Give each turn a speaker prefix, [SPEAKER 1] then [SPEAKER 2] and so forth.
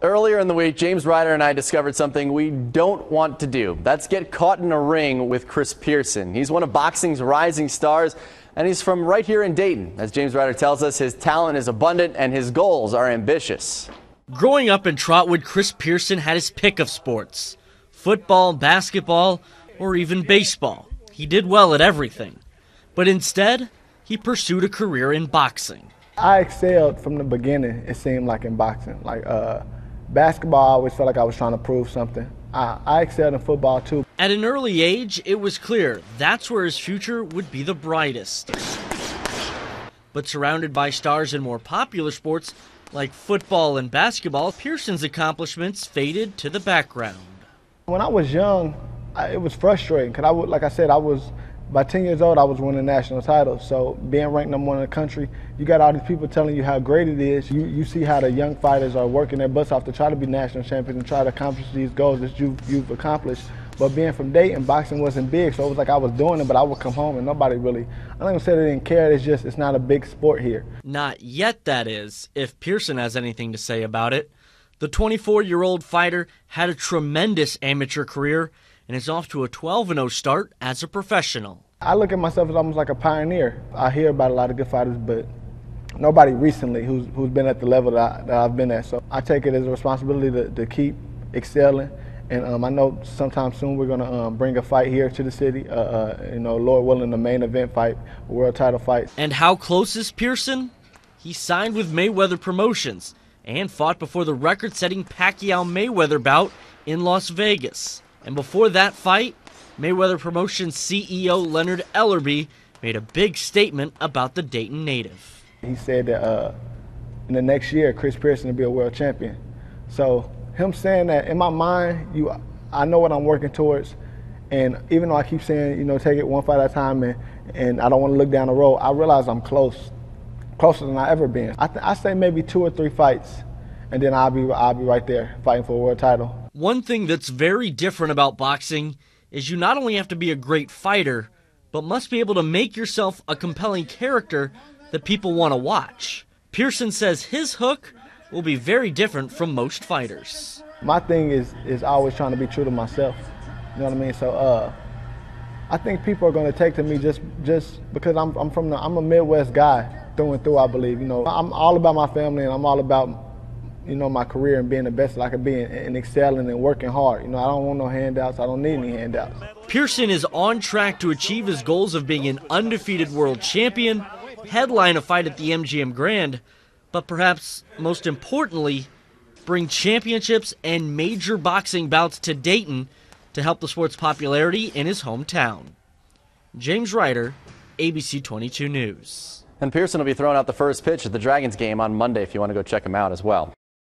[SPEAKER 1] Earlier in the week, James Ryder and I discovered something we don't want to do. That's get caught in a ring with Chris Pearson. He's one of boxing's rising stars, and he's from right here in Dayton. As James Ryder tells us, his talent is abundant and his goals are ambitious.
[SPEAKER 2] Growing up in Trotwood, Chris Pearson had his pick of sports: football, basketball, or even baseball. He did well at everything. But instead, he pursued a career in boxing.
[SPEAKER 3] I excelled from the beginning, it seemed like, in boxing. Basketball, I always felt like I was trying to prove something. I excelled in football too.
[SPEAKER 2] At an early age, it was clear that's where his future would be the brightest. But surrounded by stars in more popular sports like football and basketball, Pearson's accomplishments faded to the background.
[SPEAKER 3] When I was young, it was frustrating because like I said, by 10 years old, I was winning national titles. So being ranked #1 in the country, you got all these people telling you how great it is. You see how the young fighters are working their butts off to try to be national champions and try to accomplish these goals that you've accomplished. But being from Dayton, boxing wasn't big, so it was like I was doing it, but I would come home and nobody really, I'm not gonna say they didn't care, it's not a big sport here.
[SPEAKER 2] Not yet, that is, if Pearson has anything to say about it. The 24-year-old fighter had a tremendous amateur career and is off to a 12-0 start as a professional.
[SPEAKER 3] I look at myself as almost like a pioneer. I hear about a lot of good fighters, but nobody recently who's been at the level that I've been at. So I take it as a responsibility to keep excelling. And I know sometime soon we're going to bring a fight here to the city. Lord willing, the main event fight, a world title fight.
[SPEAKER 2] And how close is Pearson? He signed with Mayweather Promotions and fought before the record-setting Pacquiao-Mayweather bout in Las Vegas. And before that fight, Mayweather Promotions CEO Leonard Ellerbe made a big statement about the Dayton native.
[SPEAKER 3] He said that in the next year, Chris Pearson will be a world champion. So him saying that, in my mind, I know what I'm working towards. And even though I keep saying, take it one fight at a time and I don't want to look down the road, I realize I'm closer than I ever been. I say maybe 2 or 3 fights, and then I'll be right there fighting for a world title.
[SPEAKER 2] One thing that's very different about boxing is you not only have to be a great fighter, but must be able to make yourself a compelling character that people want to watch. Pearson says his hook will be very different from most fighters.
[SPEAKER 3] My thing is always trying to be true to myself. You know what I mean? So I think people are going to take to me just because I'm a Midwest guy through and through, I believe. I'm all about my family and I'm all about my career and being the best that I could be and excelling and working hard. I don't want no handouts. I don't need any handouts.
[SPEAKER 2] Pearson is on track to achieve his goals of being an undefeated world champion, headline a fight at the MGM Grand, but perhaps most importantly, bring championships and major boxing bouts to Dayton to help the sport's popularity in his hometown. James Ryder, ABC 22 News.
[SPEAKER 1] And Pearson will be throwing out the first pitch at the Dragons game on Monday if you want to go check him out as well.